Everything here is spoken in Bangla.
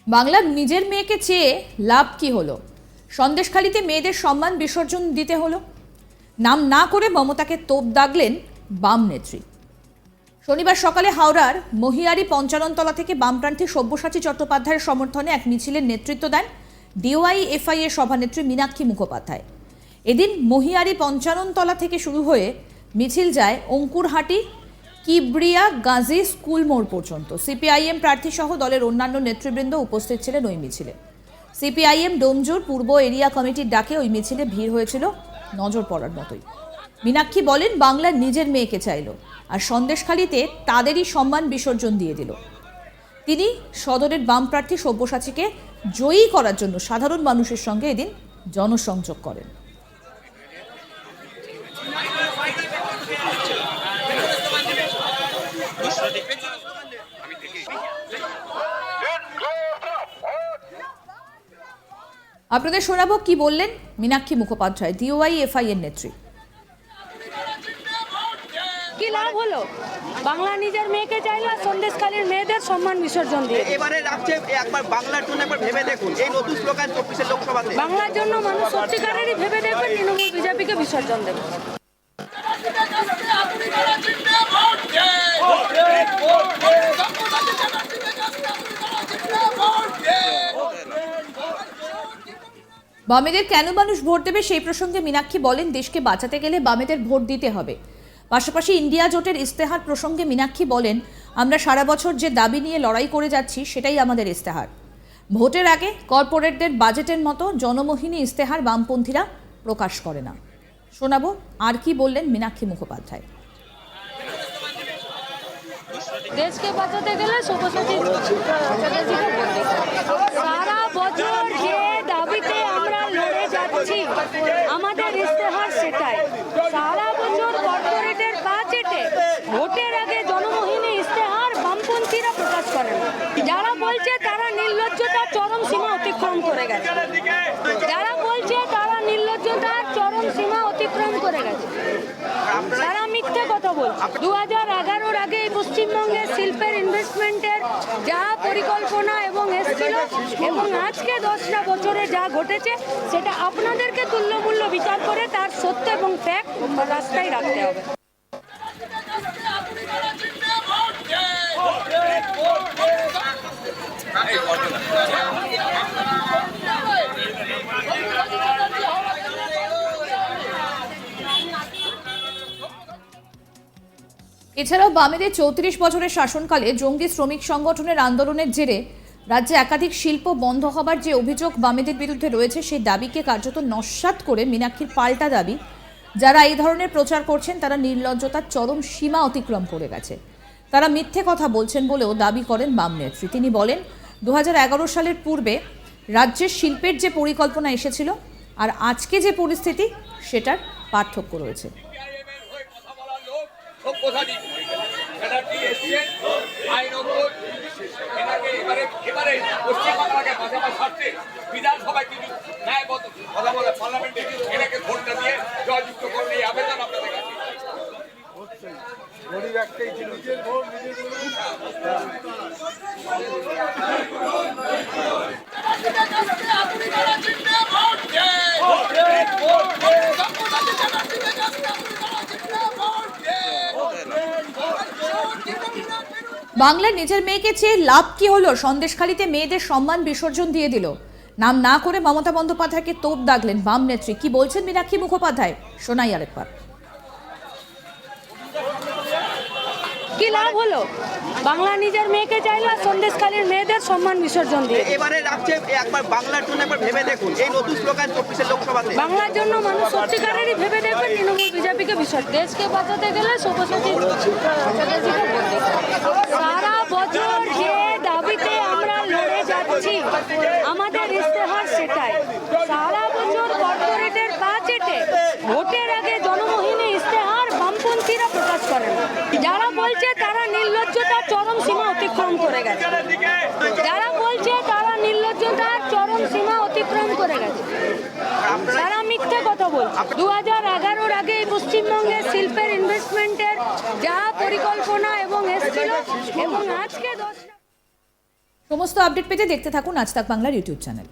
বাংলার নিজের মেয়েকে চেয়ে লাভ কি হলো? সন্দেশখালিতে মেয়েদের সম্মান বিসর্জন দিতে হলো। নাম না করে মমতাকে তোপ দাগলেন বাম নেত্রী। শনিবার সকালে হাওড়ার মহিয়ারি পঞ্চাননতলা থেকে বামপ্রার্থী সব্যসাচী চট্টোপাধ্যায়ের সমর্থনে এক মিছিলের নেতৃত্ব দেন ডিওয়াইএফআই এর সভানেত্রী মীনাক্ষী মুখোপাধ্যায়। এদিন মহিয়ারি পঞ্চাননতলা থেকে শুরু হয়ে মিছিল যায় অঙ্কুরহাটি কিবরিয়া গাজী স্কুল মোড় পর্যন্ত। সিপিআইএম প্রার্থী সহ দলের অন্যান্য নেতৃবৃন্দ উপস্থিত ছিলেন ওই মিছিলে। সিপিআইএম ডোমজুর পূর্ব এরিয়া কমিটির ডাকে ওই মিছিলে ভিড় হয়েছিল নজর পড়ার মতোই। মীনাক্ষী বলেন, বাংলার নিজের মেয়েকে চাইল আর সন্দেশখালিতে তাদেরই সম্মান বিসর্জন দিয়ে দিল। তিনি সদরের বাম প্রার্থী সব্যসাচীকে জয়ী করার জন্য সাধারণ মানুষের সঙ্গে এদিন জনসংযোগ করেন। আপনাদের শোনাবো কি বললেন মীনাক্ষী মুখোপাধ্যায়, ডিওয়াইএফআই এর নেত্রী। কি লাভ হলো? বাংলা নিজের মেয়েকে চাইলো আর সন্দেশখালীর মেয়েদের সম্মান বিসর্জন দিয়ে। এবারে রাজ্যে একবার বাংলার জন্য একবার ভেবে দেখুন, এই নতুন স্লোগান 24 লোকসভাতে। বাংলার জন্য মানুষ সত্যিকারেরই ভেবে দেখবে, তৃণমূল বিজেপিকে বিসর্জন দেবে। বামেদের কেন মানুষ ভোট দেবে সেই প্রসঙ্গে মীনাক্ষী বলেন, দেশকে বাঁচাতে গেলে বামেদের ভোট দিতে হবে। পাশাপাশি ইন্ডিয়া জোটের ইস্তেহার প্রসঙ্গে মীনাক্ষী বলেন, আমরা সারা বছর যে দাবি নিয়ে লড়াই করে যাচ্ছি সেটাই আমাদের ইস্তেহার। ভোটের আগে কর্পোরেটদের বাজেটের মতো জনমোহিনী ইস্তেহার বামপন্থীরা প্রকাশ করে না। শোনাবো আর কি বললেন মীনাক্ষী মুখোপাধ্যায়। দেশকে বাঁচাতে গেলে সব্যসাচী সারা বছর যে দাবিতে আমরা লড়ে যাচ্ছি আমাদের ইস্তেহার সেটাই। সারা বছর কর্পোরেটের বাজেটে ভোটের আগে জনমোহিনী ইস্তেহার বামপন্থীরা প্রকাশ করেন। যারা বলছে তারা নির্লজ্জতার চরম সীমা অতিক্রম করে গেছে, যারা বলছে তারা নির্লজ্জতার চরম সীমা অতিক্রম করে গেছে, তারা মিথ্যে কথা বলছে। 2011-র আগে পশ্চিমবঙ্গের শিল্পের ইনভেস্টমেন্টের যা পরিকল্পনা এবং এসেছিল এবং আজকে 10টা বছরে যা ঘটেছে সেটা আপনাদেরকে তুল্যমূল্য বিচার করে তার সত্য এবং ফ্যাক্ট রাস্তায় রাখতে হবে। এছাড়াও বামেদের 34 বছরের শাসনকালে জঙ্গি শ্রমিক সংগঠনের আন্দোলনের জেরে রাজ্যে একাধিক শিল্প বন্ধ হবার যে অভিযোগ বামেদের বিরুদ্ধে রয়েছে সেই দাবিকে কার্যত নস্যাৎ করে মীনাক্ষীর পাল্টা দাবি, যারা এই ধরনের প্রচার করছেন তারা নির্লজ্জতার চরম সীমা অতিক্রম করে গেছে, তারা মিথ্যে কথা বলছেন বলেও দাবি করেন বাম নেত্রী। তিনি বলেন, 2011 সালের পূর্বে রাজ্যের শিল্পের যে পরিকল্পনা এসেছিল আর আজকে যে পরিস্থিতি সেটার পার্থক্য রয়েছে। গরিব একটাই ছিল, বাংলার নিজের মেয়েকে চেয়ে লাভ কি হলো? সন্দেশখালিতে মেয়েদের সম্মান বিসর্জন দিয়ে দিল। নাম না করে মমতা বন্দ্যোপাধ্যায়কে তোপ দাগলেন বাম নেত্রী। কি বলছেন মীনাক্ষী মুখোপাধ্যায়, শোনাই আরেকবার। কি লাভ হলো? বাংলা নিজের মেয়েকে চাইলো আর সন্দেশখালীর মেয়েদের সম্মান বিসর্জন দিয়ে। এবারে রাজ্যে একবার বাংলার জন্য একবার ভেবে দেখুন, এই নতুন স্লোগান 24 লোকসভাতে। বাংলার জন্য মানুষ সত্যিকারেরই ভেবে দেখবে, তৃণমূল বিজেপিকে বিসর্জন। দেশকে বাঁচাতে গেলে সব্যসাচী সারা বছর যে দাবিতে আমরা লড়ে যাচ্ছি আমাদের ইস্তেহার সেটাই। সারা বছর কর্পোরেটের বাজেটে ভোটের আগে জনমোহিনী ইস্তেহার বামপন্থীরা প্রকাশ করেন। যারা বলছে তারা নির্লজ্জতার চরম সীমা অতিক্রম করে গেছে, যারা বলছে তারা নির্লজ্জতার চরম সীমা অতিক্রম করে গেছে, তারা মিথ্যে কথা বলছে। 2011-র আগে পশ্চিমবঙ্গের শিল্পের ইনভেস্টমেন্টের যা পরিকল্পনা এবং এসেছিল এবং আজকে 10 সমস্ত আপডেট পেতে দেখতে থাকুন আজ তাক বাংলার ইউটিউব চ্যানেল।